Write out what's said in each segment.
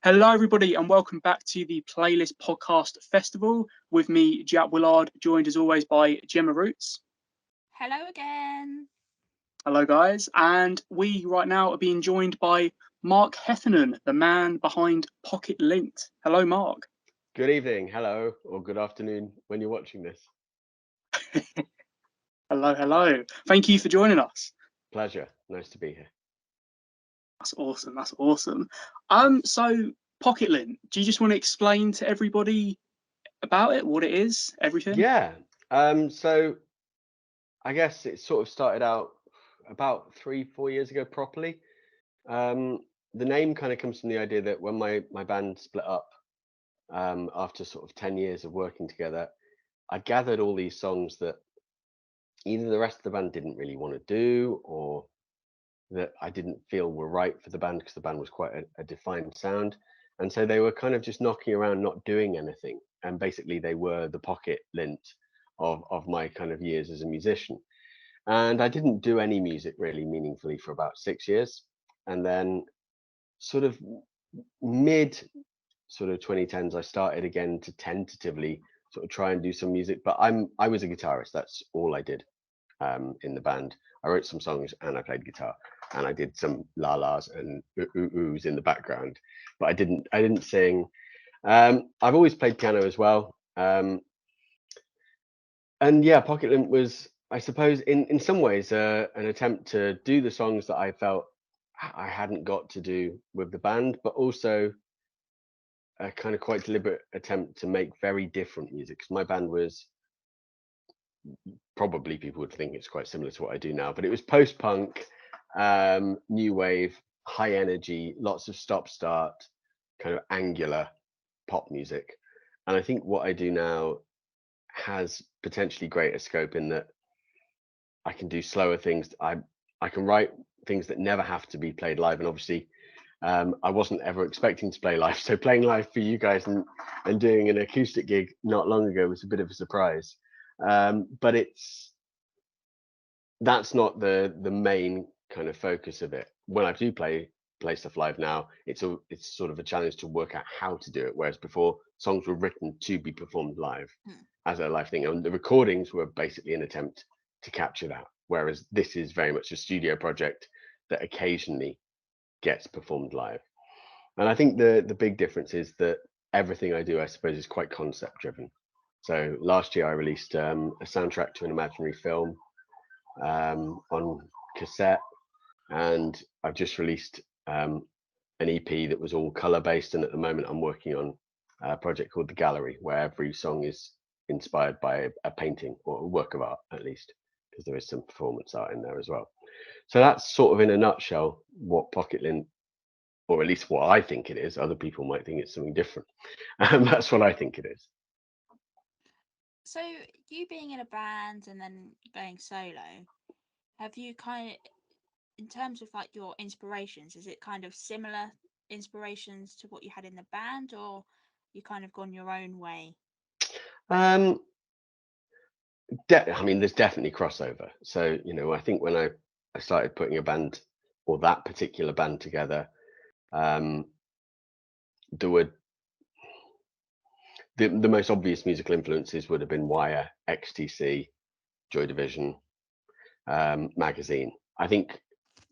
Hello, everybody, and welcome back to the Playlist Podcast Festival with me, Jack Willard, joined as always by Gemma Roots. Hello again. Hello, guys. And we right now are being joined by Mark Heffernan, the man behind Pocket Lint. Hello, Mark. Good evening, hello, or good afternoon when you're watching this. Hello. Thank you for joining us. Pleasure. Nice to be here. That's awesome. So Pocket Lint, do you just want to explain to everybody about it, what it is, everything? Yeah. So I guess it sort of started out about 3-4 years ago properly. The name kind of comes from the idea that when my band split up, after sort of 10 years of working together, I gathered all these songs that either the rest of the band didn't really want to do, or that I didn't feel were right for the band because the band was quite a defined sound. And so they were kind of just knocking around, not doing anything. And basically they were the Pocket Lint of my kind of years as a musician. And I didn't do any music really meaningfully for about 6 years. And then sort of mid sort of 2010s, I started again to tentatively sort of try and do some music. But I was a guitarist. That's all I did in the band. I wrote some songs and I played guitar, and I did some la las and oohs in the background, but I didn't sing. I've always played piano as well. And yeah, Pocket Lint was, I suppose, in some ways an attempt to do the songs that I felt I hadn't got to do with the band, but also a kind of quite deliberate attempt to make very different music, because my band was, probably people would think it's quite similar to what I do now, but it was post-punk, new wave, high energy, lots of stop-start, kind of angular pop music. And I think what I do now has potentially greater scope in that I can do slower things. I can write things that never have to be played live, and obviously I wasn't ever expecting to play live, so playing live for you guys and doing an acoustic gig not long ago was a bit of a surprise. But that's not the main kind of focus of it. When I do play stuff live now, it's sort of a challenge to work out how to do it, whereas before songs were written to be performed live as a live thing, and the recordings were basically an attempt to capture that, whereas this is very much a studio project that occasionally gets performed live. And I think the big difference is that everything I do, I suppose, is quite concept driven. So last year I released a soundtrack to an imaginary film on cassette, and I've just released an EP that was all color based, and at the moment I'm working on a project called The Gallery, where every song is inspired by a painting or a work of art, at least, because there is some performance art in there as well. So that's sort of in a nutshell what Pocket Lint, or at least what I think it is. Other people might think it's something different. That's what I think it is. So, you being in a band and then going solo, have you kind of, in terms of like your inspirations, is it kind of similar inspirations to what you had in the band, or you kind of gone your own way? Um, I mean, there's definitely crossover. So, I think when I started putting a band, or that particular band, together, there were the most obvious musical influences would have been Wire, XTC, Joy Division, Magazine. I think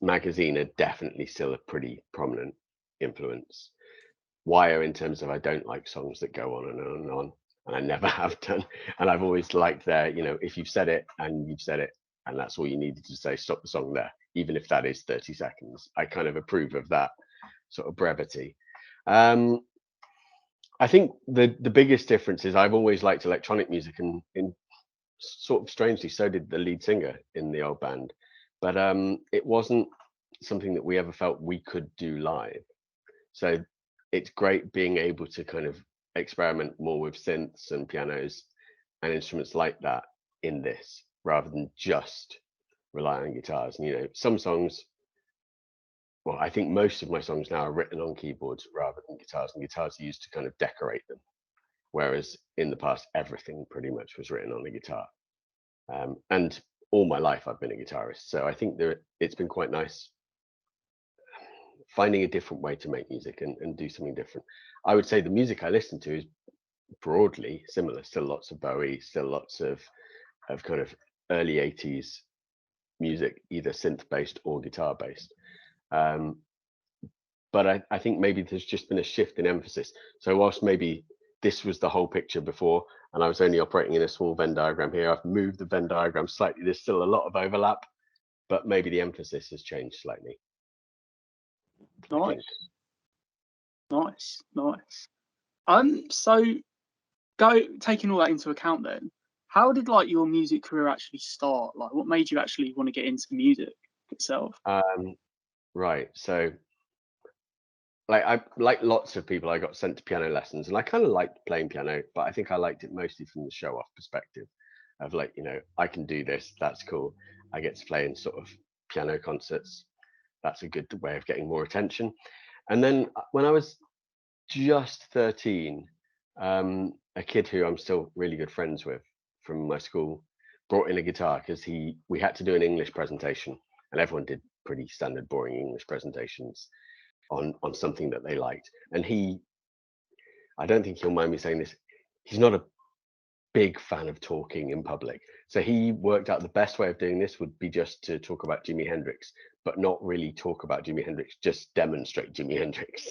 Magazine are definitely still a pretty prominent influence. Wire, in terms of I don't like songs that go on and on and on, and I never have done. And I've always liked their, if you've said it and you've said it, and that's all you needed to say, stop the song there, even if that is 30 seconds. I kind of approve of that sort of brevity. I think the biggest difference is I've always liked electronic music, and in sort of strangely, so did the lead singer in the old band. But it wasn't something that we ever felt we could do live. So it's great being able to kind of experiment more with synths and pianos and instruments like that in this, rather than just rely on guitars. And some songs, well, I think most of my songs now are written on keyboards rather than guitars, and guitars are used to kind of decorate them. Whereas in the past, everything pretty much was written on a guitar. And all my life I've been a guitarist, so I think it's been quite nice finding a different way to make music and do something different. I would say the music I listen to is broadly similar. Still lots of Bowie, still lots of kind of early 80s music, either synth based or guitar based. But I think maybe there's just been a shift in emphasis. So whilst maybe this was the whole picture before, and I was only operating in a small Venn diagram here, I've moved the Venn diagram slightly. There's still a lot of overlap, but maybe the emphasis has changed slightly. Nice. So taking all that into account then, how did like your music career actually start? Like what made you actually want to get into music itself? Right. So like lots of people, I got sent to piano lessons, and I kind of liked playing piano, but I think I liked it mostly from the show off perspective of like, I can do this, that's cool. I get to play in sort of piano concerts. That's a good way of getting more attention. And then when I was just 13, a kid who I'm still really good friends with from my school brought in a guitar because we had to do an English presentation, and everyone did pretty standard boring English presentations on something that they liked. And I don't think he'll mind me saying this, he's not a big fan of talking in public. So he worked out the best way of doing this would be just to talk about Jimi Hendrix, but not really talk about Jimi Hendrix, just demonstrate Jimi Hendrix.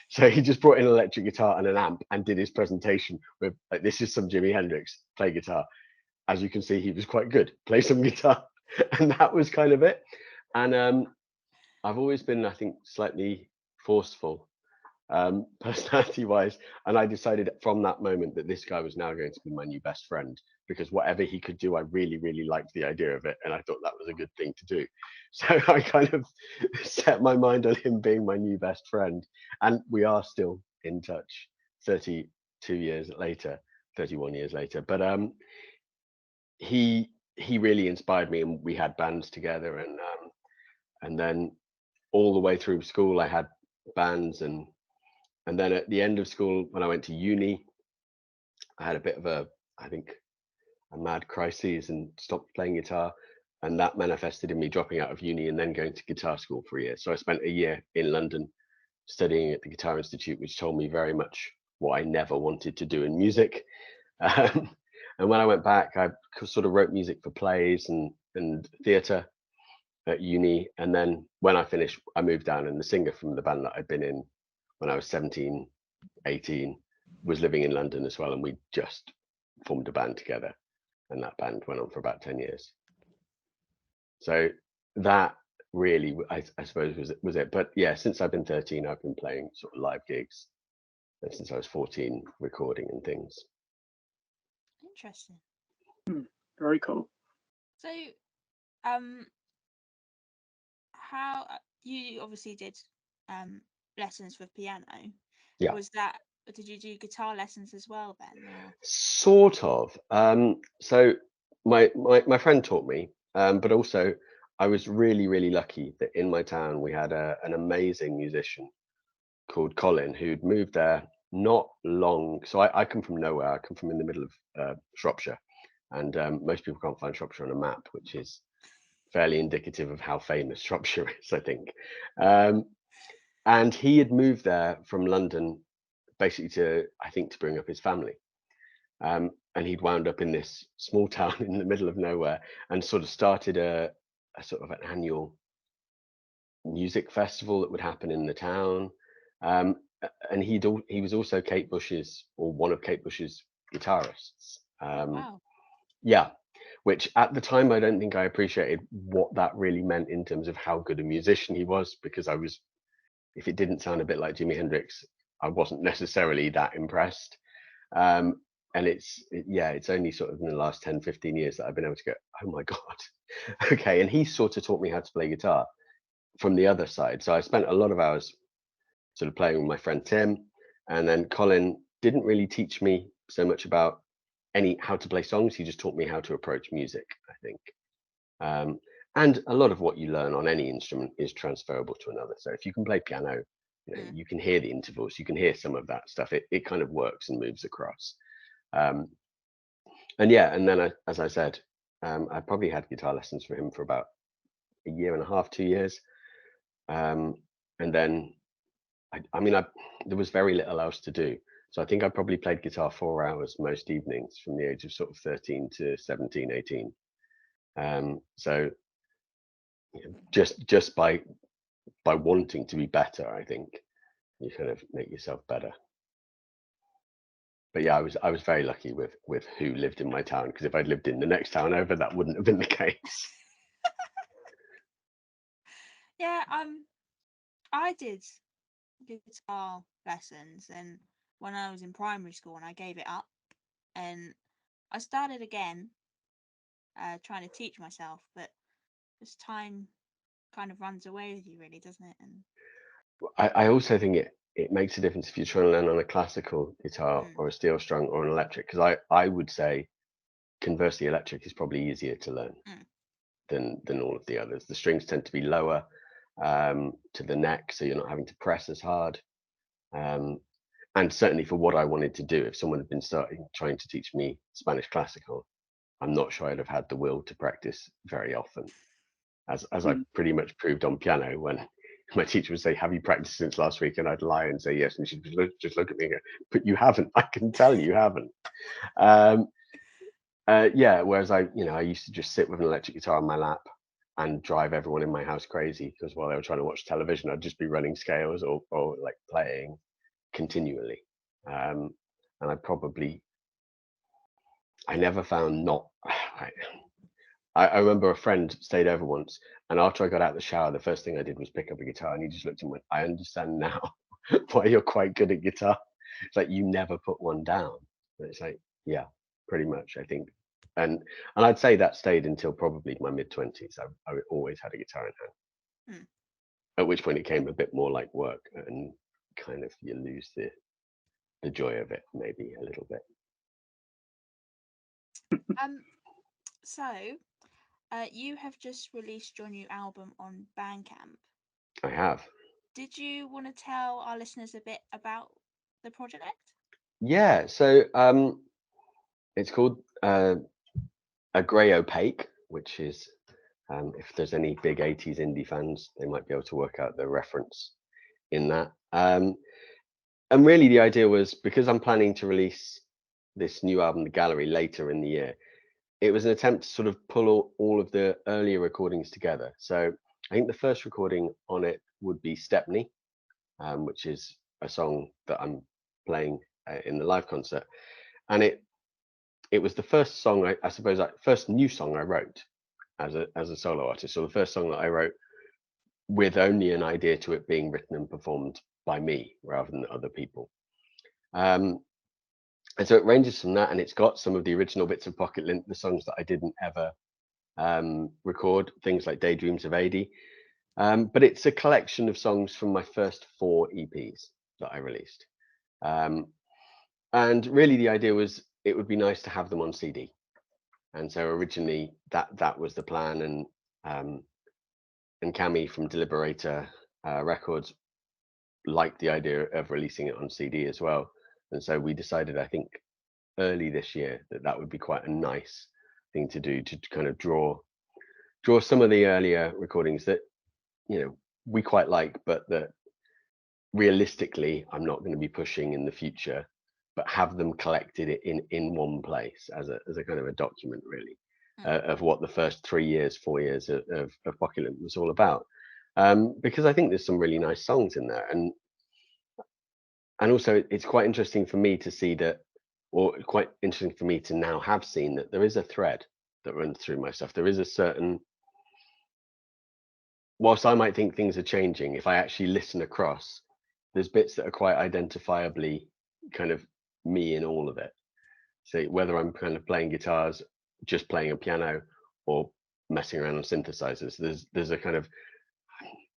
So he just brought in an electric guitar and an amp and did his presentation with like, this is some Jimi Hendrix, play guitar. As you can see, he was quite good, play some guitar. And that was kind of it. And I've always been, I think, slightly forceful personality wise, and I decided from that moment that this guy was now going to be my new best friend, because whatever he could do, I really liked the idea of it, and I thought that was a good thing to do. So I kind of set my mind on him being my new best friend, and we are still in touch 32 years later, 31 years later. But he really inspired me, and we had bands together, and then all the way through school I had bands, and then at the end of school, when I went to uni, I had a bit of a mad crisis and stopped playing guitar. And that manifested in me dropping out of uni and then going to guitar school for a year. So I spent a year in London studying at the Guitar Institute, which told me very much what I never wanted to do in music. And when I went back, I sort of wrote music for plays and theatre at uni. And then when I finished, I moved down, and the singer from the band that I'd been in when I was 17, 18 was living in London as well, and we just formed a band together, and that band went on for about 10 years. So that really, I suppose, was it. But yeah, since I've been 13, I've been playing sort of live gigs, and since I was 14, recording and things. Interesting. Very cool. So, how you obviously did lessons for piano. Yeah. Did you do guitar lessons as well then? Or? Sort of. So my friend taught me, but also I was really lucky that in my town we had an amazing musician called Colin who'd moved there not long. So I come from nowhere. I come from in the middle of Shropshire, and most people can't find Shropshire on a map, which is fairly indicative of how famous Shropshire is, I think. And he had moved there from London basically to bring up his family. And he'd wound up in this small town in the middle of nowhere and sort of started a sort of an annual music festival that would happen in the town. And he was also Kate Bush's, or one of Kate Bush's guitarists. Wow. Yeah, which at the time I don't think I appreciated what that really meant in terms of how good a musician he was, because if it didn't sound a bit like Jimi Hendrix, I wasn't necessarily that impressed. And it's only sort of in the last 10, 15 years that I've been able to go, oh my God. Okay. And he sort of taught me how to play guitar from the other side. So I spent a lot of hours sort of playing with my friend Tim. And then Colin didn't really teach me so much about how to play songs. He just taught me how to approach music, I think. And a lot of what you learn on any instrument is transferable to another. So if you can play piano, you can hear the intervals, you can hear some of that stuff. It kind of works and moves across. And then as I said, I probably had guitar lessons for him for about a year and a half, 2 years. And and then I mean, there was very little else to do. So I think I probably played guitar 4 hours most evenings from the age of sort of 13 to 17, 18. So just by wanting to be better, I think you kind of make yourself better. But yeah, I was very lucky with who lived in my town, because if I'd lived in the next town over, that wouldn't have been the case. Yeah, I did guitar lessons, and when I was in primary school, and I gave it up, and I started again, trying to teach myself, but just time kind of runs away with you, really, doesn't it? And I also think it makes a difference if you're trying to learn on a classical guitar or a steel strung or an electric, because I would say conversely electric is probably easier to learn than all of the others. The strings tend to be lower to the neck, so you're not having to press as hard. And certainly for what I wanted to do, if someone had been trying to teach me Spanish classical, I'm not sure I'd have had the will to practice very often, as I pretty much proved on piano when my teacher would say, "Have you practiced since last week?" And I'd lie and say yes, and she'd just look at me and go, "But you haven't. I can tell you haven't." Yeah. Whereas I used to just sit with an electric guitar on my lap and drive everyone in my house crazy, because while they were trying to watch television, I'd just be running scales or like playing continually. And I never found not. I remember a friend stayed over once, and after I got out of the shower, the first thing I did was pick up a guitar, and he just looked at me and went, "I understand now why you're quite good at guitar. It's like you never put one down." And it's like, yeah, pretty much, I think. And I'd say that stayed until probably my mid-20s. I always had a guitar in hand. At which point it came a bit more like work, and kind of you lose the joy of it maybe a little bit. So you have just released your new album on Bandcamp. I have. Did you want to tell our listeners a bit about the project? Yeah, so it's called A Grey Opaque, which is, if there's any big 80s indie fans, they might be able to work out the reference in that. And really the idea was, because I'm planning to release this new album, The Gallery, later in the year, it was an attempt to sort of pull all of the earlier recordings together. So I think the first recording on it would be Stepney, which is a song that I'm playing in the live concert. And it was the first song, I suppose, first new song I wrote as a solo artist. So the first song that I wrote with only an idea to it being written and performed by me rather than other people. And so it ranges from that, and it's got some of the original bits of Pocket Lint, the songs that I didn't ever record, things like Daydreams of AD. But it's a collection of songs from my first 4 EPs that I released. And really the idea was it would be nice to have them on CD. And so originally that was the plan, and Cami from Deliberator Records liked the idea of releasing it on CD as well. And so we decided, I think, early this year that would be quite a nice thing to do, to kind of draw some of the earlier recordings that we quite like, but that realistically I'm not going to be pushing in the future, but have them collected in one place as a kind of a document, really, of what the first 4 years of Pocket Lint was all about. Because I think there's some really nice songs in there, and also it's quite interesting for me to see that, or quite interesting for me to now have seen that there is a thread that runs through my stuff. There is a certain, whilst I might think things are changing, if I actually listen across, there's bits that are quite identifiably kind of me in all of it. So whether I'm kind of playing guitars, just playing a piano, or messing around on synthesizers, there's a kind of,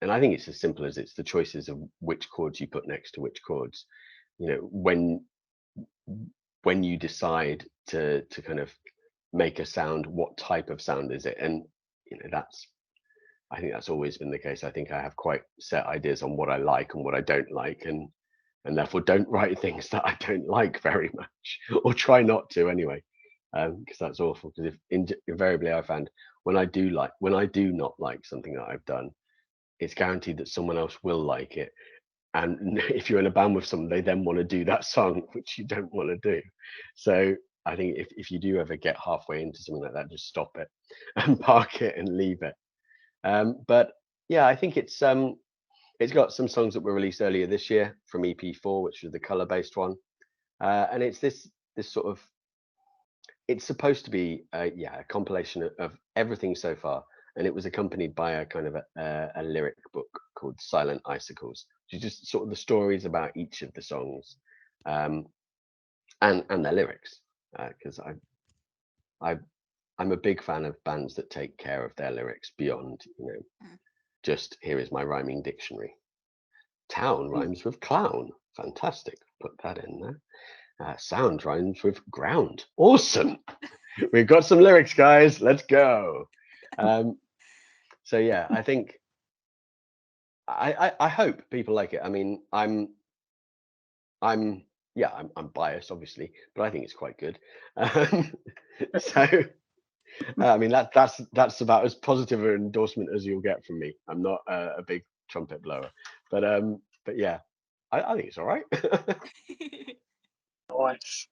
and I think it's as simple as it's the choices of which chords you put next to which chords. When you decide to kind of make a sound, what type of sound is it? And I think that's always been the case. I think I have quite set ideas on what I like and what I don't like, and therefore don't write things that I don't like very much, or try not to anyway, because that's awful. Because invariably I found when I do not like something that I've done, it's guaranteed that someone else will like it. And if you're in a band with someone, they then want to do that song, which you don't want to do. So I think if you do ever get halfway into something like that, just stop it and park it and leave it. But yeah, I think it's got some songs that were released earlier this year from EP4, which was the color-based one, and it's this sort of, it's supposed to be a compilation of everything so far, and it was accompanied by a kind of a lyric book called Silent Icicles, which is just sort of the stories about each of the songs, and their lyrics, because I'm a big fan of bands that take care of their lyrics beyond, just here is my rhyming dictionary. Town rhymes with clown. Fantastic. Put that in there. Sound rhymes with ground. Awesome. We've got some lyrics, guys. Let's go. So yeah, I think I hope people like it. I mean, I'm biased, obviously, but I think it's quite good. So I mean, that's about as positive an endorsement as you'll get from me. I'm not a big trumpet blower, but yeah, I think it's all right. Nice.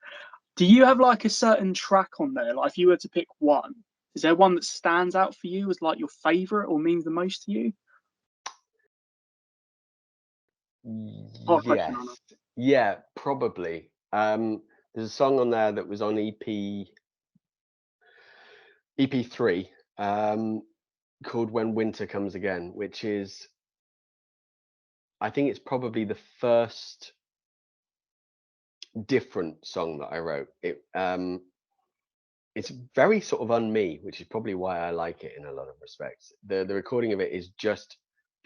Do you have like a certain track on there? Like if you were to pick one, is there one that stands out for you as like your favorite or means the most to you? Hard question, I know. Yes, yeah, probably. There's a song on there that was on EP3, called When Winter Comes Again, which is, I think it's probably the first different song that I wrote. It's very sort of un-me, which is probably why I like it in a lot of respects. The recording of it is just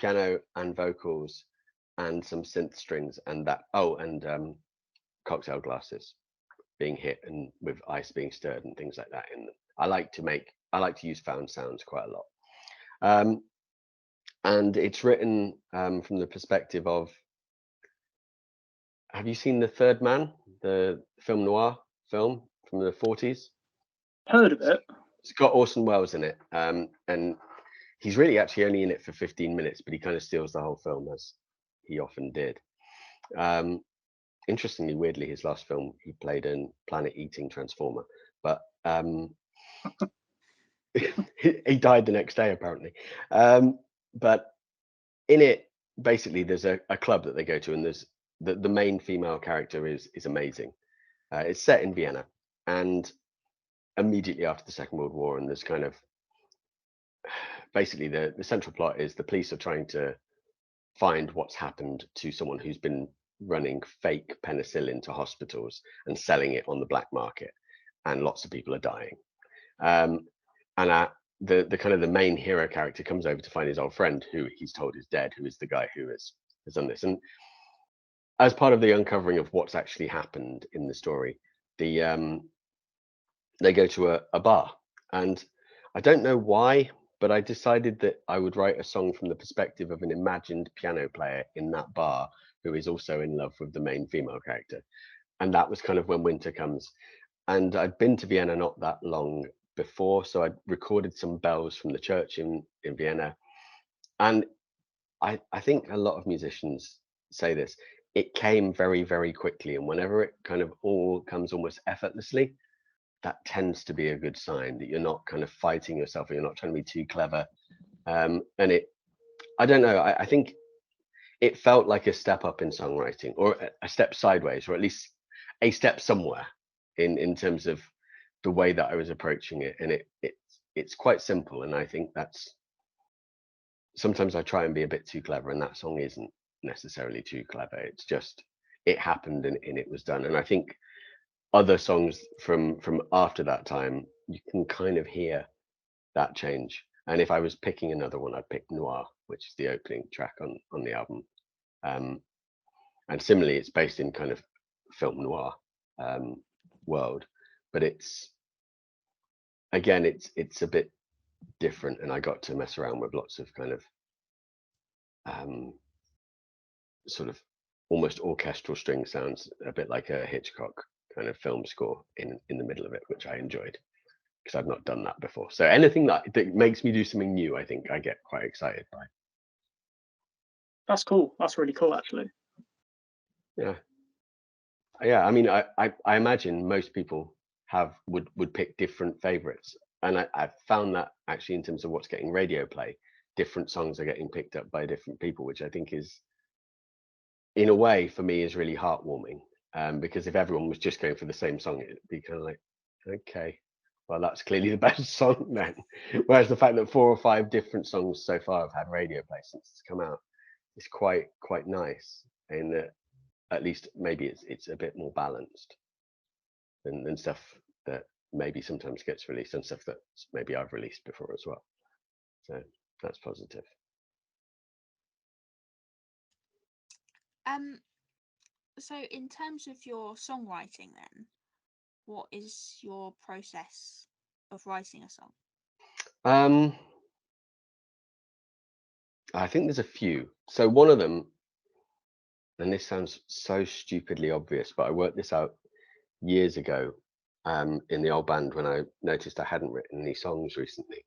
piano and vocals and some synth strings and cocktail glasses being hit and with ice being stirred and things like that in them. I like to use found sounds quite a lot. And it's written from the perspective of, have you seen The Third Man, the film noir film from the 40s? Heard of it. It's got Orson Welles in it, and he's really actually only in it for 15 minutes, but he kind of steals the whole film, as he often did. Interestingly, weirdly, his last film, he played in planet-eating transformer, but he died the next day, apparently. But in it, basically, there's a club that they go to, and there's the main female character is amazing. It's set in Vienna, and immediately after the Second World War, and there's kind of basically the central plot is the police are trying to find what's happened to someone who's been running fake penicillin to hospitals and selling it on the black market, and lots of people are dying. And the kind of the main hero character comes over to find his old friend, who he's told is dead, who is the guy who has done this. And as part of the uncovering of what's actually happened in the story, they go to a bar, and I don't know why, but I decided that I would write a song from the perspective of an imagined piano player in that bar who is also in love with the main female character. And that was kind of When Winter Comes. And I'd been to Vienna not that long before, so I'd recorded some bells from the church in Vienna. And I think a lot of musicians say this, it came very, very quickly. And whenever it kind of all comes almost effortlessly, that tends to be a good sign that you're not kind of fighting yourself, or you're not trying to be too clever. And I don't know, I think it felt like a step up in songwriting, or a step sideways, or at least a step somewhere in terms of the way that I was approaching it. And it's quite simple. And I think that's, sometimes I try and be a bit too clever, and that song isn't necessarily too clever. It's just, it happened and it was done. And I think other songs from after that time, you can kind of hear that change. And if I was picking another one, I'd pick Noir, which is the opening track on the album. And similarly, it's based in kind of film noir world, but it's, again, it's a bit different, and I got to mess around with lots of kind of sort of almost orchestral string sounds, a bit like a Hitchcock kind of film score in the middle of it, which I enjoyed because I've not done that before. So anything that makes me do something new, I think I get quite excited by. That's cool. That's really cool, actually. Yeah. I mean, I imagine most people would pick different favorites, and I've found that actually in terms of what's getting radio play, different songs are getting picked up by different people, which I think is, in a way, for me, is really heartwarming. Because if everyone was just going for the same song, it'd be kind of like, okay, well, that's clearly the best song then. Whereas the fact that 4 or 5 different songs so far have had radio play since it's come out is quite nice, in that at least maybe it's a bit more balanced than stuff that maybe sometimes gets released, and stuff that maybe I've released before as well. So that's positive. So in terms of your songwriting then, what is your process of writing a song? I think there's a few. So one of them, and this sounds so stupidly obvious, but I worked this out years ago, in the old band, when I noticed I hadn't written any songs recently,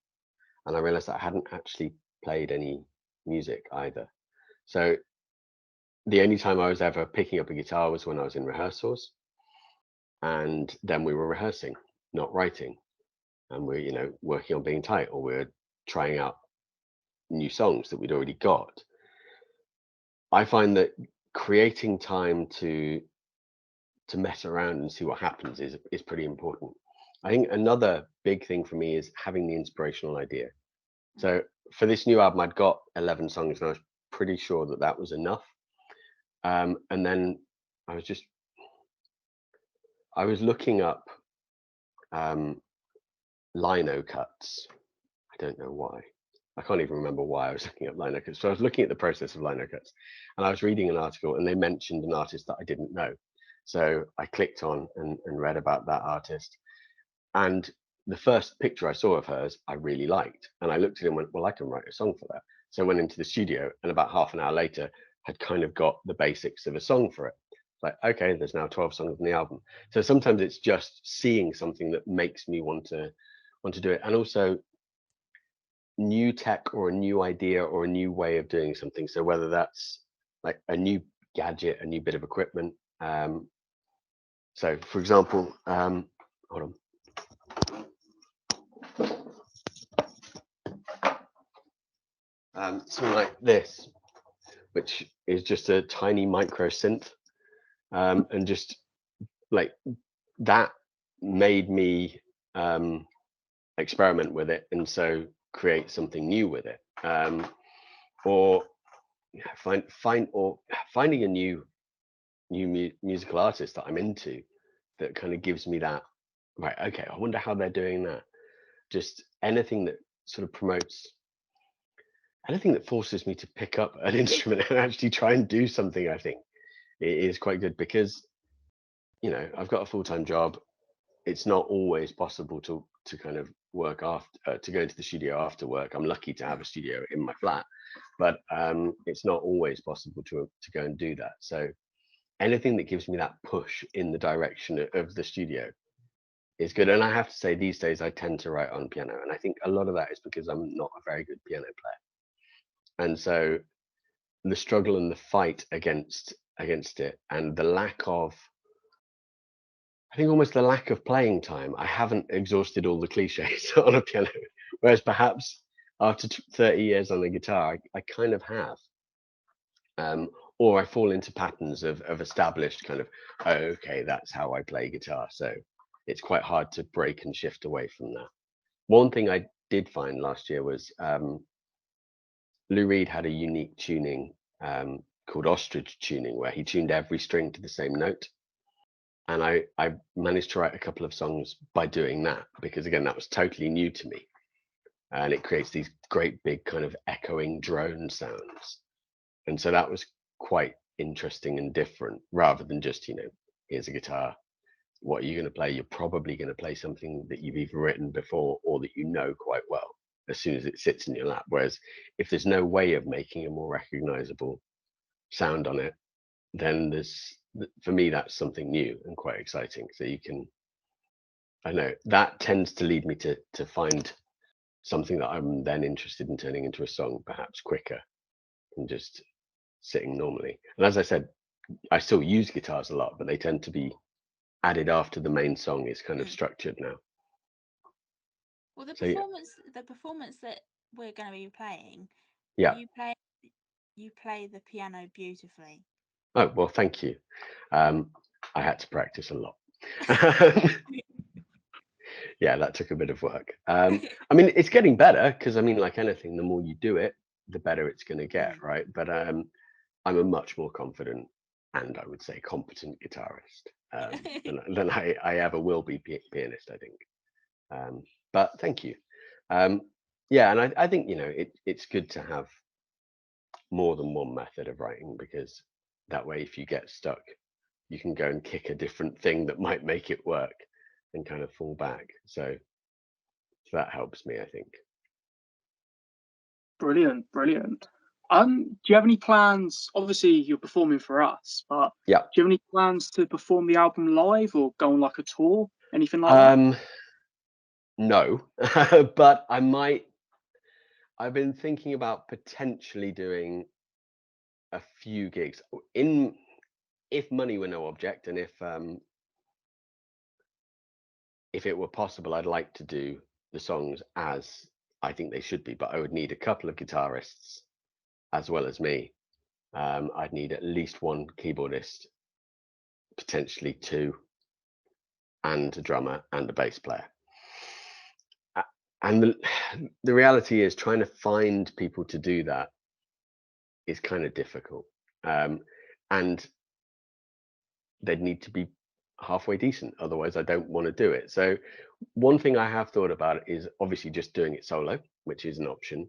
and I realized that I hadn't actually played any music either. So the only time I was ever picking up a guitar was when I was in rehearsals, and then we were rehearsing, not writing, and we're, working on being tight, or we're trying out new songs that we'd already got. I find that creating time to mess around and see what happens is pretty important. I think another big thing for me is having the inspirational idea. So for this new album, I'd got 11 songs, and I was pretty sure that that was enough. And then I was looking up lino cuts. I don't know why. I can't even remember why I was looking up lino cuts. So I was looking at the process of lino cuts, and I was reading an article, and they mentioned an artist that I didn't know. So I clicked on and read about that artist. And the first picture I saw of hers, I really liked. And I looked at it and went, well, I can write a song for that. So I went into the studio, and about half an hour later, had kind of got the basics of a song for it. Like, okay, there's now 12 songs in the album. So sometimes it's just seeing something that makes me want to do it. And also new tech, or a new idea, or a new way of doing something. So whether that's like a new gadget, a new bit of equipment. So for example, hold on. Something like this, which is just a tiny micro synth, and just like that made me experiment with it, and so create something new with it, or finding a new musical artist that I'm into, that kind of gives me that, right, okay, I wonder how they're doing that. Just anything that sort of promotes, anything that forces me to pick up an instrument and actually try and do something, I think it is quite good, because I've got a full-time job. It's not always possible to kind of work after, to go into the studio after work. I'm lucky to have a studio in my flat, but it's not always possible to go and do that. So anything that gives me that push in the direction of the studio is good. And I have to say, these days I tend to write on piano, and I think a lot of that is because I'm not a very good piano player, and so the struggle and the fight against it, and the lack of, I think, almost the lack of playing time. I haven't exhausted all the cliches on a piano, whereas perhaps after 30 years on the guitar, I kind of have. Or I fall into patterns of established kind of, oh, okay, that's how I play guitar. So it's quite hard to break and shift away from that. One thing I did find last year was Lou Reed had a unique tuning called ostrich tuning, where he tuned every string to the same note. And I managed to write a couple of songs by doing that, because again, that was totally new to me. And it creates these great big kind of echoing drone sounds. And so that was quite interesting and different, rather than just, here's a guitar. What are you going to play? You're probably going to play something that you've either written before, or that you know quite well, as soon as it sits in your lap. Whereas if there's no way of making a more recognizable sound on it, then for me, that's something new and quite exciting. So I know that tends to lead me to find something that I'm then interested in turning into a song, perhaps quicker, and just sitting normally. And as I said, I still use guitars a lot, but they tend to be added after the main song is kind of structured now. Well, the So yeah, performance that we're going to be playing, yeah. you play the piano beautifully. Oh well, thank you. I had to practice a lot. Yeah, that took a bit of work. I mean, it's getting better because I mean, like anything, the more you do it, the better it's going to get, right? But I'm a much more confident and I would say competent guitarist than I ever will be pianist, I think. But thank you. Yeah, and I think it's good to have more than one method of writing because that way, if you get stuck, you can go and kick a different thing that might make it work and kind of fall back. So that helps me, I think. Brilliant, brilliant. Do you have any plans? Obviously, you're performing for us, but Yeah. do you have any plans to perform the album live or go on like a tour, anything like that? No, but I might. I've been thinking about potentially doing a few gigs in if money were no object and if it were possible, I'd like to do the songs as I think they should be, but I would need a couple of guitarists as well as me. I'd need at least one keyboardist, potentially two, and a drummer and a bass player. And the reality is trying to find people to do that is kind of difficult. And they'd need to be halfway decent. Otherwise, I don't want to do it. So one thing I have thought about is obviously just doing it solo, which is an option,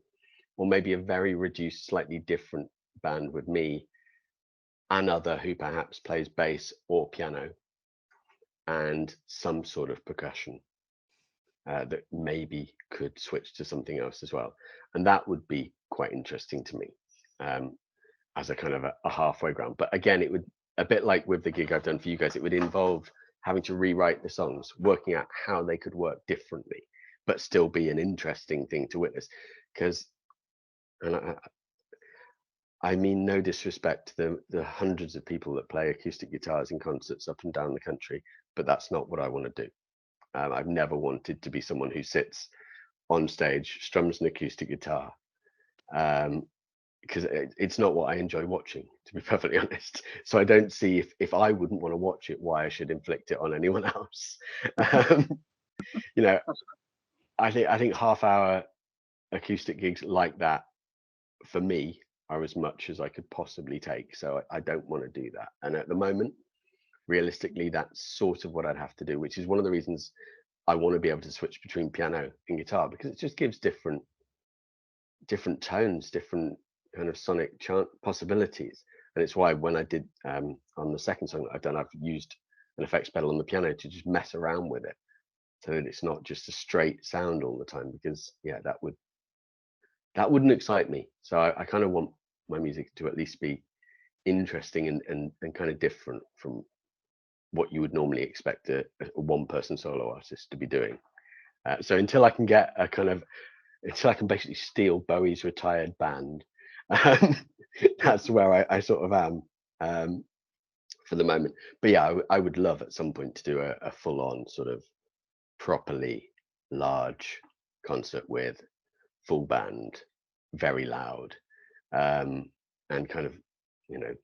or maybe a very reduced, slightly different band with me, another who perhaps plays bass or piano, and some sort of percussion that maybe could switch to something else as well. And that would be quite interesting to me as a kind of a halfway ground. But again, it would, a bit like with the gig I've done for you guys, it would involve having to rewrite the songs, working out how they could work differently, but still be an interesting thing to witness. Because, and I mean no disrespect to the hundreds of people that play acoustic guitars in concerts up and down the country, but that's not what I want to do. I've never wanted to be someone who sits on stage, strums an acoustic guitar, because it's not what I enjoy watching, to be perfectly honest. So I don't see if I wouldn't want to watch it, why I should inflict it on anyone else. You know, I think half-hour acoustic gigs like that for me are as much as I could possibly take. So I don't want to do that. And at the moment, realistically, that's sort of what I'd have to do, which is one of the reasons I want to be able to switch between piano and guitar because it just gives different tones, different kind of sonic chant possibilities. And it's why when I did on the second song that I've done, I've used an effects pedal on the piano to just mess around with it so that it's not just a straight sound all the time because yeah, that wouldn't excite me. So I kind of want my music to at least be interesting and kind of different from what you would normally expect a one person solo artist to be doing. So until I can get a kind of until I can basically steal Bowie's retired band, that's where I sort of am for the moment. But yeah, I would love at some point to do a full on sort of properly large concert with full band, very loud, and kind of, you know,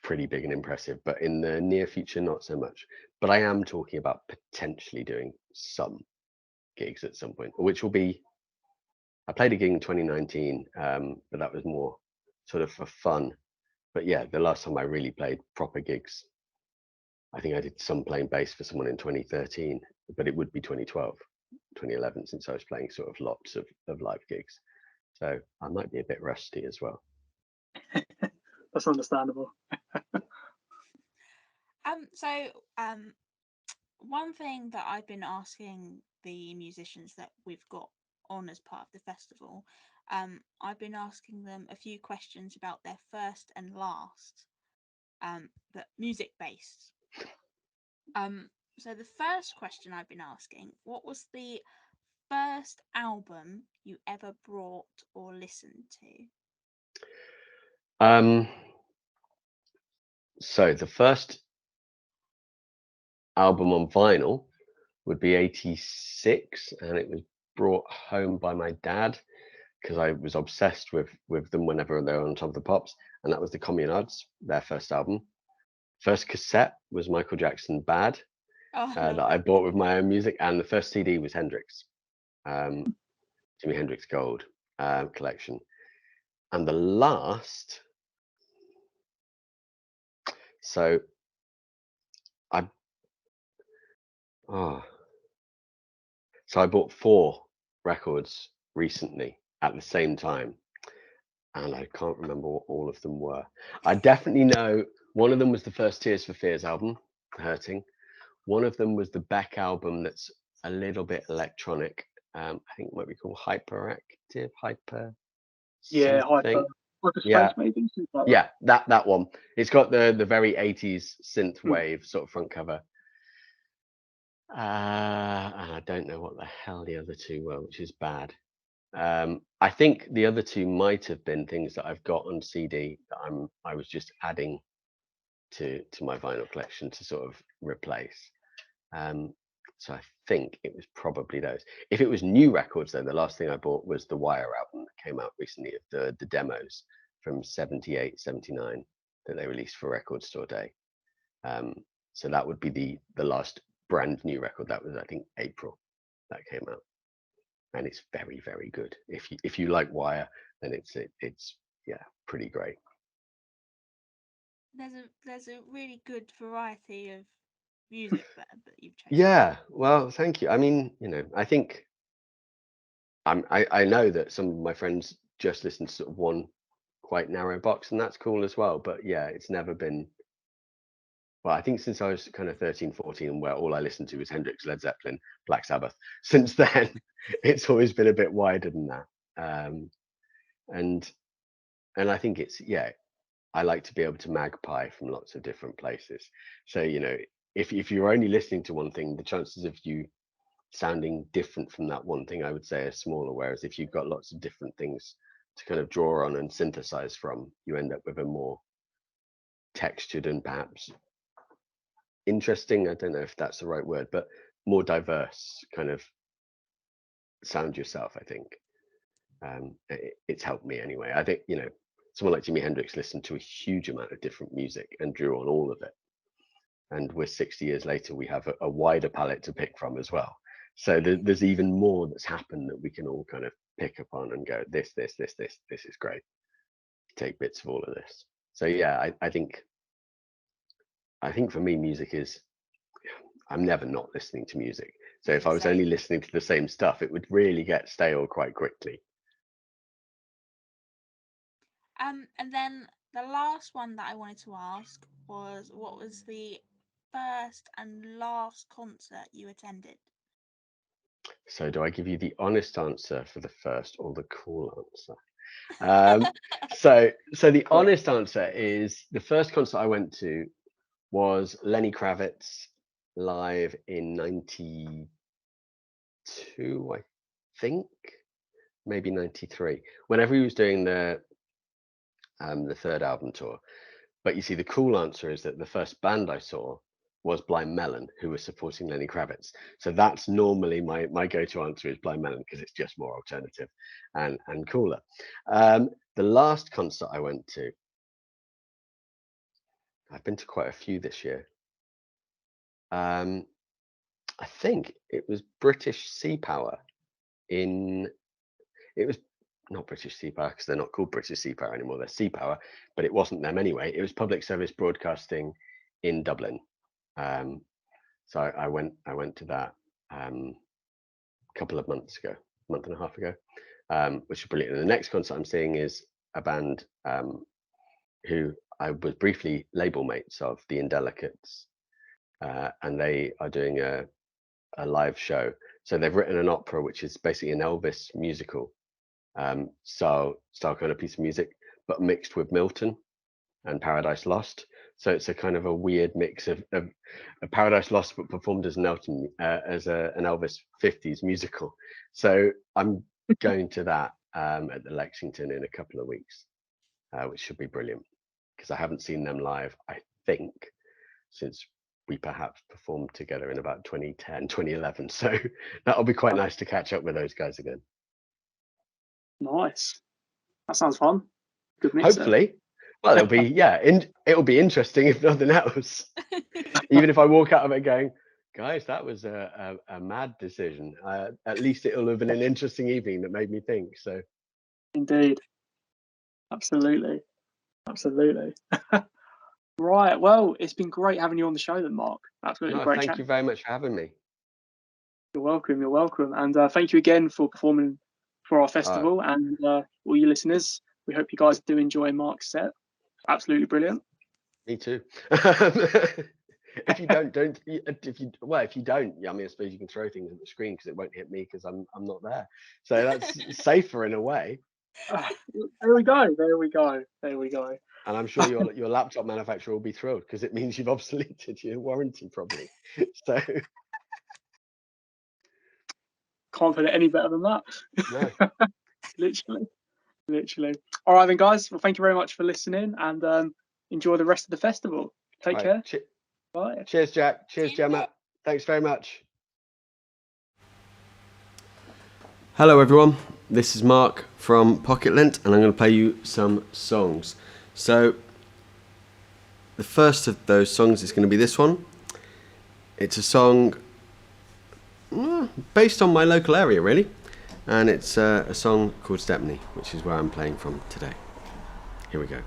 pretty big and impressive. But in the near future, not so much. But I am talking about potentially doing some gigs at some point, which will be. I played a gig in 2019, but that was more sort of for fun. But yeah, the last time I really played proper gigs, I think I did some playing bass for someone in 2013, but it would be 2012, 2011, since I was playing sort of lots of live gigs. So I might be a bit rusty as well. That's understandable. So one thing that I've been asking the musicians that we've got on as part of the festival, I've been asking them a few questions about their first and last, but music based. So the first question I've been asking, what was the first album you ever brought or listened to? So the first album on vinyl would be 86, and it was brought home by my dad because I was obsessed with them whenever they were on Top of the Pops, and that was the Communards, their first album. First cassette was Michael Jackson Bad, Oh, I love that I bought with my own music, and the first CD was Hendrix, Jimi Hendrix Gold collection. And the last, so I so I bought 4 records recently at the same time, and I can't remember what all of them were. I definitely know one of them was the first Tears for Fears album, Hurting. One of them was the Beck album that's a little bit electronic. I think it might be called Hyperactive, Yeah, something. hyper Yeah, space maybe. Something like yeah, that one. It's got the very 80s synth that. wave sort of front cover. And I don't know what the hell the other 2 were, which is bad. I think the other 2 might have been things that I've got on CD that I was just adding to my vinyl collection to sort of replace. So I think it was probably those. If it was new records, though, the last thing I bought was the Wire album that came out recently of the demos from 78, 79 that they released for Record Store Day. So that would be the last brand new record. That was, I think, April that came out, and it's very, very good. If you like Wire, then it's yeah, pretty great. there's a really good variety of music that you've chosen. Yeah, well, thank you. I mean, I think I know that some of my friends just listen to sort of one quite narrow box, and that's cool as well. But yeah, it's never been. Well, I think since I was kind of 13, 14, where all I listened to was Hendrix, Led Zeppelin, Black Sabbath. Since then, it's always been a bit wider than that. And I think it's, yeah, I like to be able to magpie from lots of different places. So, if you're only listening to one thing, the chances of you sounding different from that one thing, I would say, are smaller. Whereas if you've got lots of different things to kind of draw on and synthesize from, you end up with a more textured and perhaps interesting, I don't know if that's the right word, but more diverse kind of sound yourself, I think. It's helped me anyway. I think, someone like Jimi Hendrix listened to a huge amount of different music and drew on all of it. And we're 60 years later, we have a wider palette to pick from as well. So there's even more that's happened that we can all kind of pick upon and go, this is great. Take bits of all of this. So yeah, I think for me, music is, I'm never not listening to music. So if I was only listening to the same stuff, it would really get stale quite quickly. And then the last one that I wanted to ask was, what was the first and last concert you attended? So do I give you the honest answer for the first or the cool answer? So the honest answer is the first concert I went to was Lenny Kravitz live in 92, I think, maybe 93, whenever he was doing the third album tour. But you see, the cool answer is that the first band I saw was Blind Melon, who was supporting Lenny Kravitz. So that's normally my go-to answer is Blind Melon, because it's just more alternative and cooler. The last concert I went to, I've been to quite a few this year. I think it was British Sea Power it was not British Sea Power, because they're not called British Sea Power anymore, they're Sea Power, but it wasn't them anyway. It was Public Service Broadcasting in Dublin. So I went to that a couple of months ago, month and a half ago, which is brilliant. And the next concert I'm seeing is a band who I was briefly label mates of, the Indelicates, and they are doing a live show. They've written an opera, which is basically an Elvis musical style kind of piece of music, but mixed with Milton and Paradise Lost. So it's a kind of a weird mix of a Paradise Lost, but performed as an Elvis 50s musical. So I'm going to that at the Lexington in a couple of weeks. which should be brilliant because I haven't seen them live, I think, since we perhaps performed together in about 2010, 2011. So that'll be quite nice to catch up with those guys again. Nice. That sounds fun. Good mix. Hopefully. Well, it'll be, it'll be interesting if nothing else. Even if I walk out of it going, guys, that was a mad decision. At least it'll have been an interesting evening that made me think. So, indeed, absolutely. Right. Well, it's been great having you on the show, then, Mark. Absolutely great. Thank you very much for having me. You're welcome, and thank you again for performing for our festival. And all you listeners, we hope you guys do enjoy Mark's set. Absolutely brilliant. Me too. If you don't, if you don't, I mean, I suppose you can throw things at the screen because it won't hit me because I'm not there. So that's safer in a way. There we go. And I'm sure your laptop manufacturer will be thrilled because it means you've obsoleted your warranty probably. So can't put it any better than that. No. Literally. All right then, guys. Well, thank you very much for listening, and enjoy the rest of the festival. Take care. Bye. Cheers, Jack. Cheers, Gemma. Thanks very much. Hello, everyone. This is Mark from Pocket Lint, and I'm going to play you some songs. So, the first of those songs is going to be this one. It's a song based on my local area, really. And it's a song called Stepney, which is where I'm playing from today. Here we go.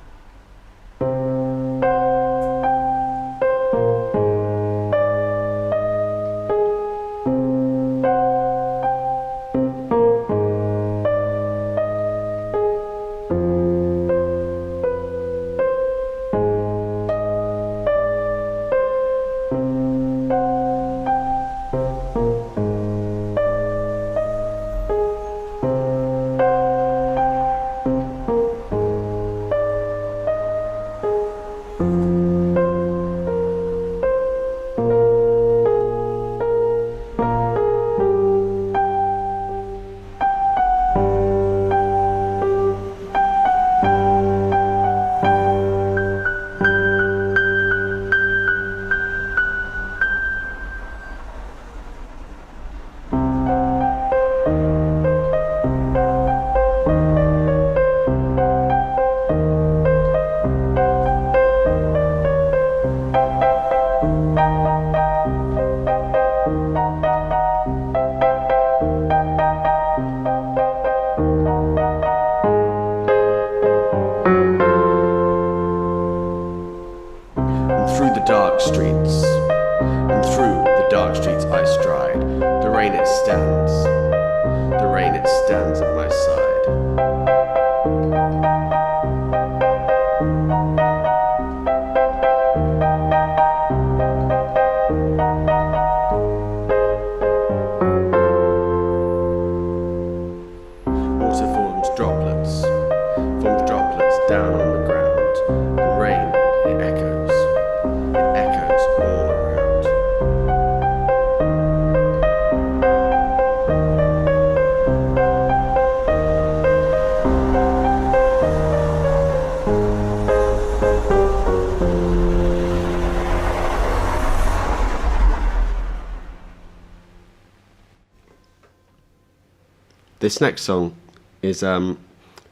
This next song is from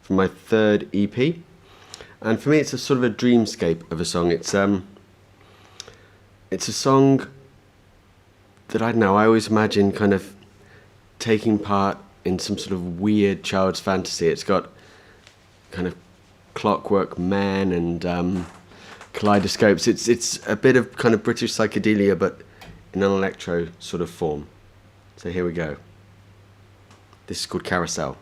my third EP, and for me it's a sort of a dreamscape of a song. It's a song that, I don't know, I always imagine kind of taking part in some sort of weird child's fantasy. It's got kind of Clockwork Man and kaleidoscopes. It's a bit of kind of British psychedelia, but in an electro sort of form. So here we go. This is called Carousel.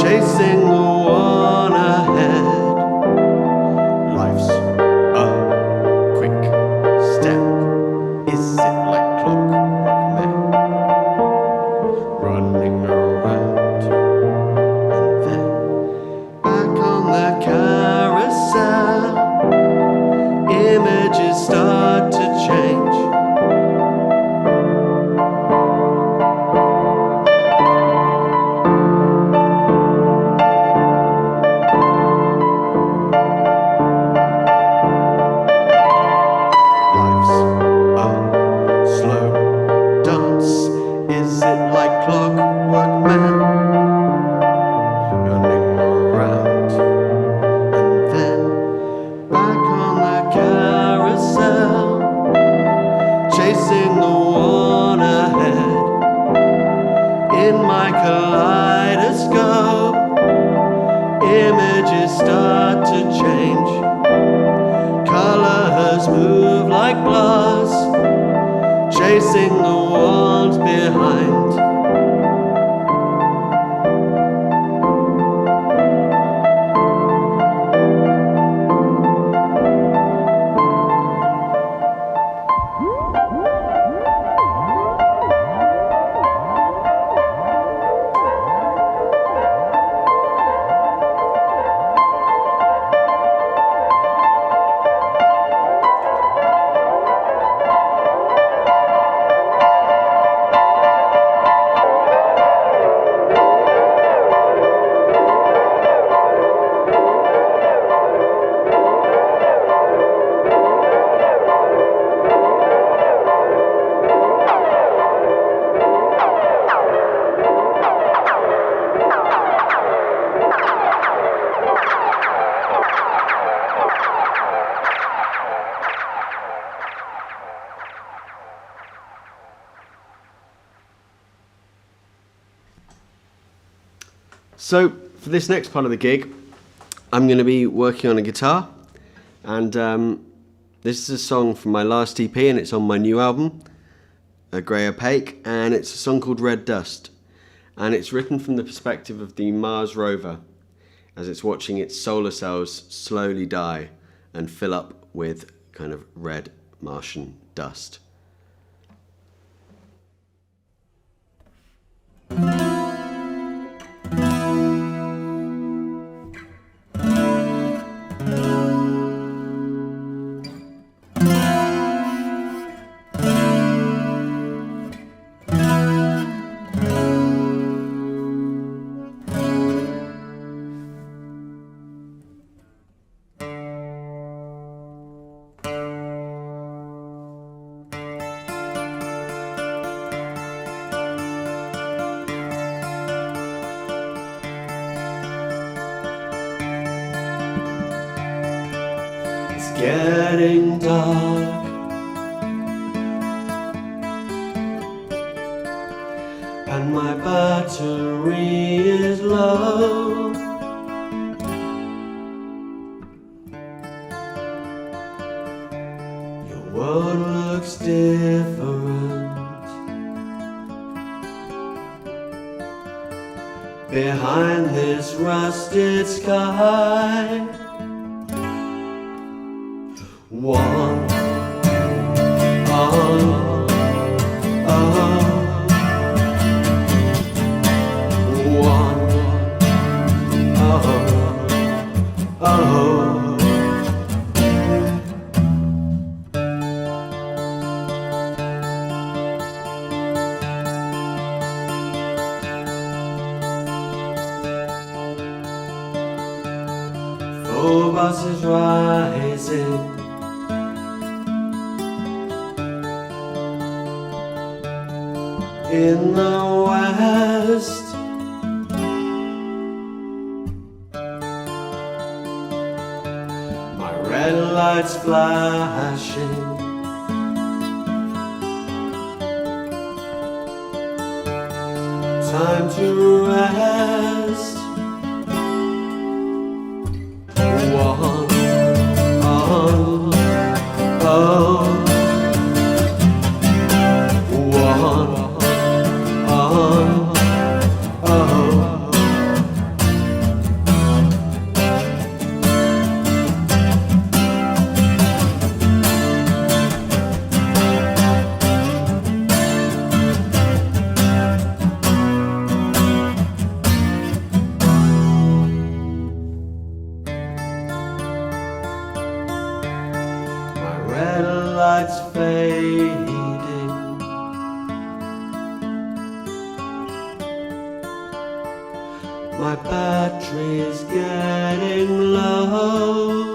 chasing the one ahead. Life's a quick step. Is it like clockwork man? Running around and then back on the carousel. Images start to change. Life's a slow dance. Is it like clockwork man? Running around and then back on the carousel, chasing the one ahead. In my kaleidoscope, images start to change. Colors move like blurs, chasing the ones behind. So for this next part of the gig, I'm going to be working on a guitar, and this is a song from my last EP, and it's on my new album, A Grey Opaque, and it's a song called Red Dust, and it's written from the perspective of the Mars rover as it's watching its solar cells slowly die and fill up with kind of red Martian dust. Getting dark, and my battery is low. Your world looks different behind this rusted sky. One, oh, oh. One, oh, oh. Four buses rising, in the west, my red lights flashing, time to rest. One, oh, oh. One, oh, oh. My battery's getting low.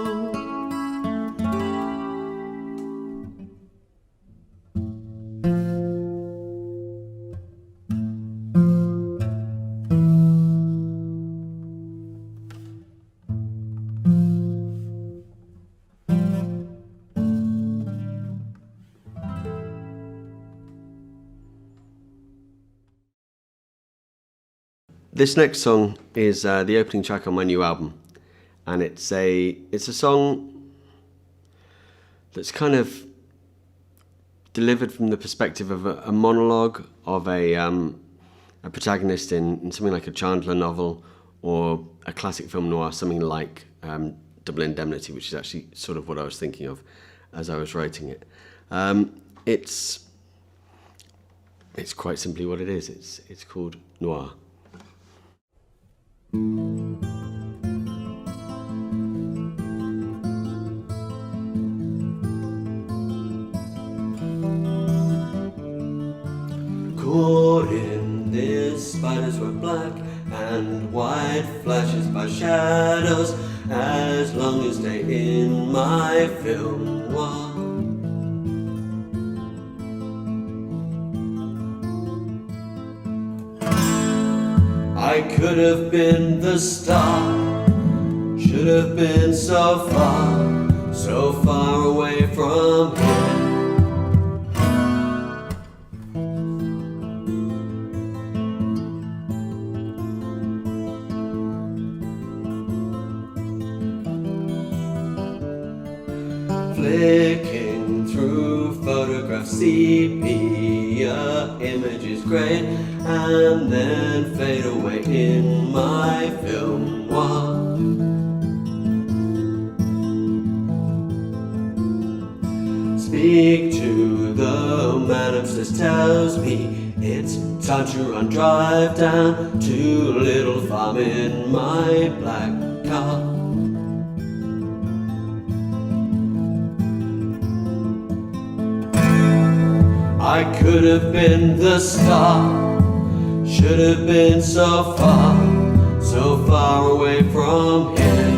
This next song is the opening track on my new album, and it's a song that's kind of delivered from the perspective of a monologue of a protagonist in something like a Chandler novel or a classic film noir, something like Double Indemnity, which is actually sort of what I was thinking of as I was writing it. It's quite simply what it is. It's called Noir. Caught in this spider's web, black and white flashes by shadows, as long as they in my film noir. I could have been the star, should have been so far away from here. Flicking through photographs, sepia images great, and then fade away in my film noir. Speak to the man upstairs, tells me it's time to run, drive down to Little Farm in my black car. I could have been the star, should have been so far away from here.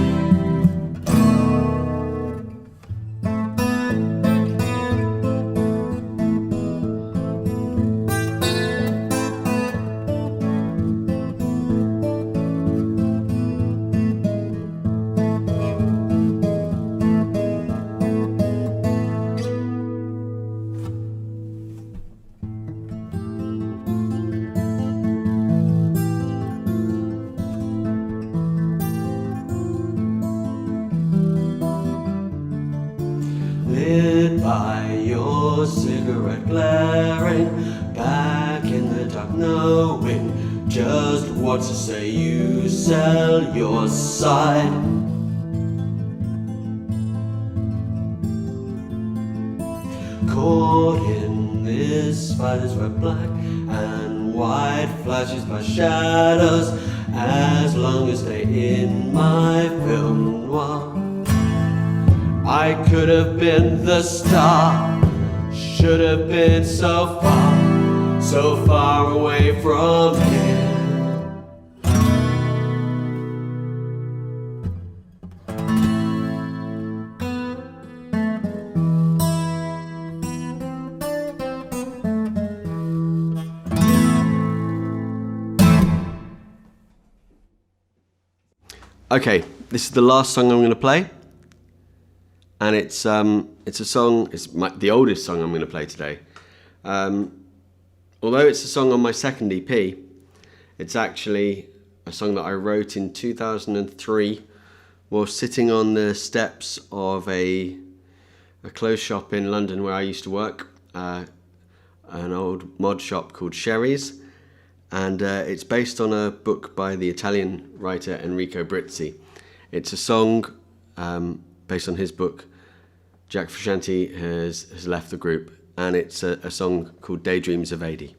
Lit by your cigarette glaring back in the dark, knowing just what to say, you sell your side. Caught in this spider's web, black and white flashes by shadows, as long as they in my film noir. I could have been the star, should have been so far away from here. Okay, this is the last song I'm going to play. And it's a song, the oldest song I'm going to play today. Although it's a song on my second EP, it's actually a song that I wrote in 2003 while sitting on the steps of a clothes shop in London where I used to work, an old mod shop called Sherry's. And it's based on a book by the Italian writer Enrico Brizzi. It's a song based on his book. Jack Frusciante has left the group, and it's a song called Daydreams of AD.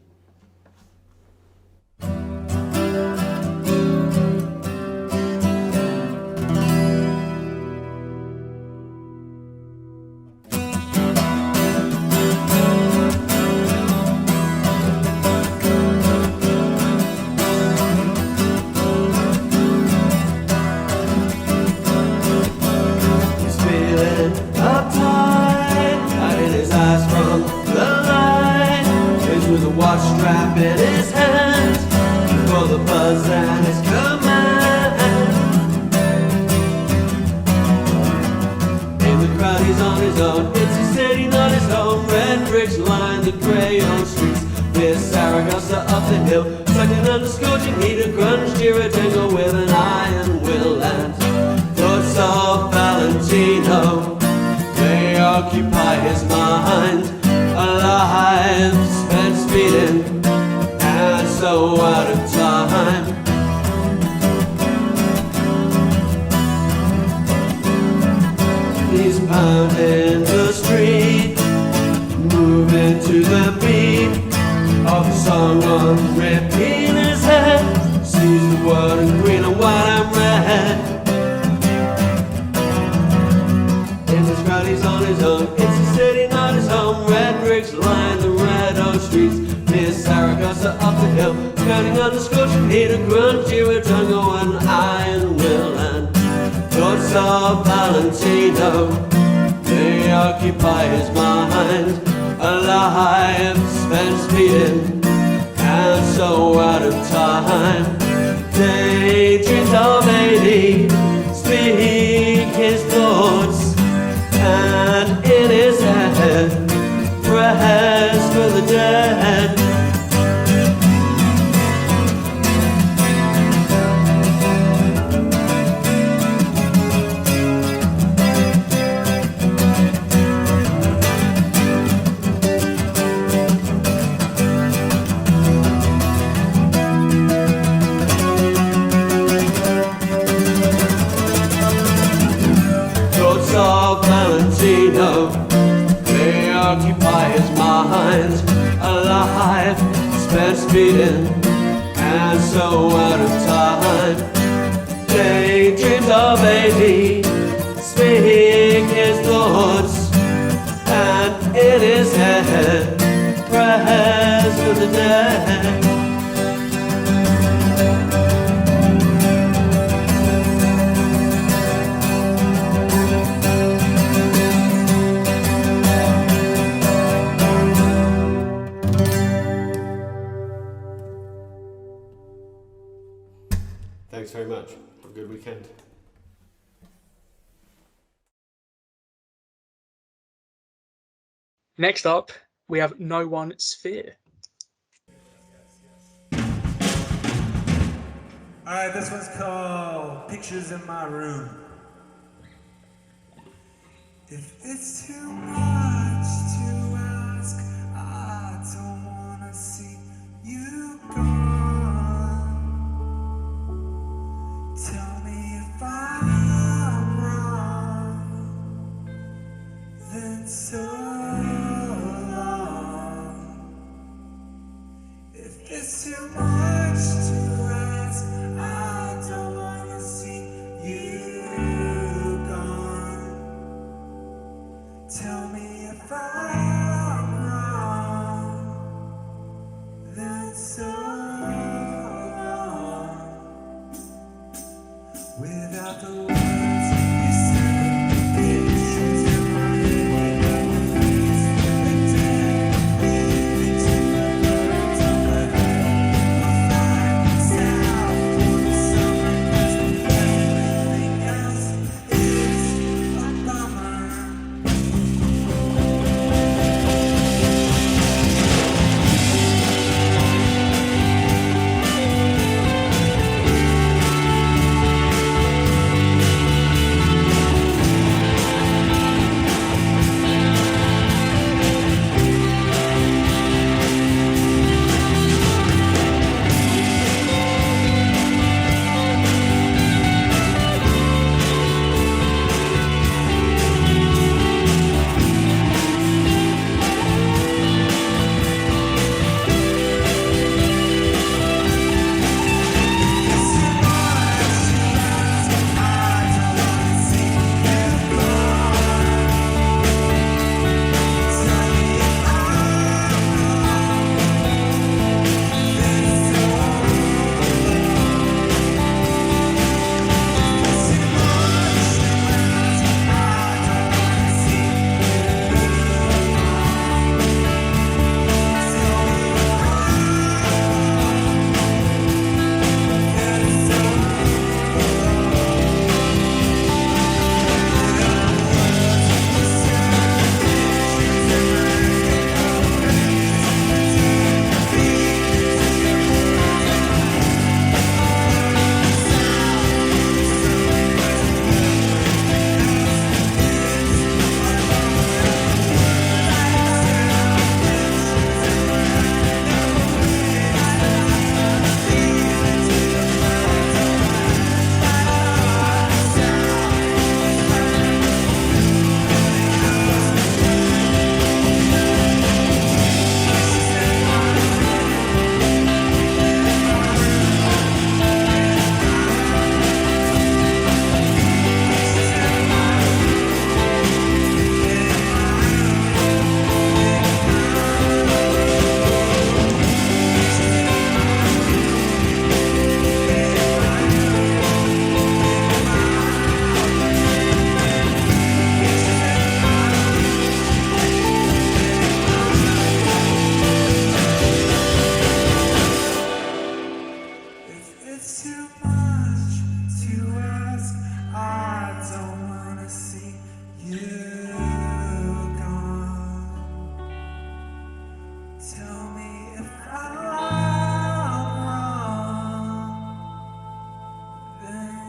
at his command. In the crowd he's on his own, it's a city not his home. Red bricks line the grey old streets near Saragossa up the hill, sucking under scorching heat of grunge, Girardengo with an iron will. And thoughts of Valentino, they occupy his mind. Alive, spent speeding, and so out of time. He's pounding the street, moving to the beat of the song on repeat in his head. Sees the world in green and white and red. In this crowd he's on his own, it's a city not his home. Red bricks line the red old streets near Saragossa up the hill, counting on the scorching heat of grunge, Girardengo and iron will. And thoughts of Valentino, they occupy his mind. Alive, spent speeding, and so out of time. Daydreams of 80 speak his thoughts, and in his head prayers for the dead. Of Valentino, they occupy his mind. Alive, spent speeding, and so out of time. Daydreams of 80 speak his thoughts, and in his head prayers for the dead. Thanks very much. Have a good weekend. Next up, we have No One Sphere. Alright, this one's called Pictures in My Room. If it's too much to ask, I don't wanna see you gone. Tell me if I'm wrong, then so long. If it's too much to ask, I don't wanna see you gone. Tell me if I'm wrong, then so long. Without the words you said, pictures in my head, the dead, leaving to the birds of the head. We'll fly south for the summer, 'cause everything else is a bummer.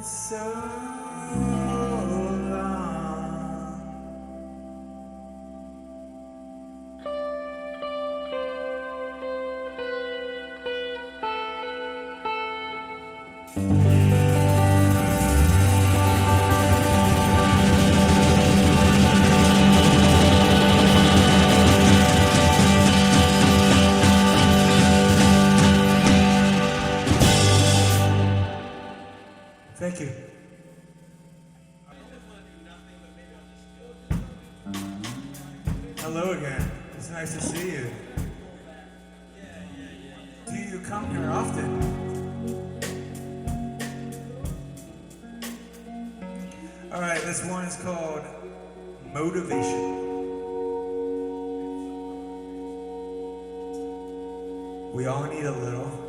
so long. Thank you. Hello again. It's nice to see you. Do you come here often? All right, this one is called Motivation. We all need a little. Motivation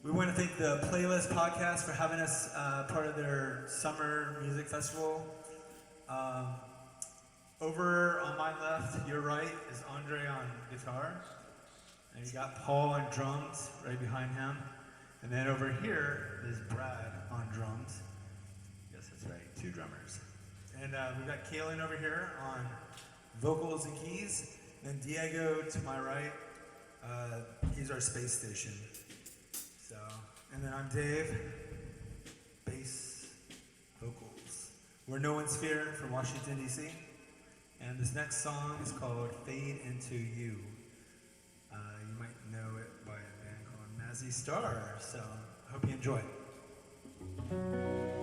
We want to thank the Playlist Podcast for having us part of their summer music festival. Over on my left, your right, is Andre on guitar. And you got Paul on drums right behind him. And then over here is Brad on drums. Yes, that's right, 2 drummers. And we've got Kaylin over here on vocals and keys. Then Diego to my right, he's our space station. So, and then I'm Dave, bass, vocals. We're No One's Fear from Washington, D.C. And this next song is called Fade Into You. You might know it by a band called Mazzy Star. So, I hope you enjoy it.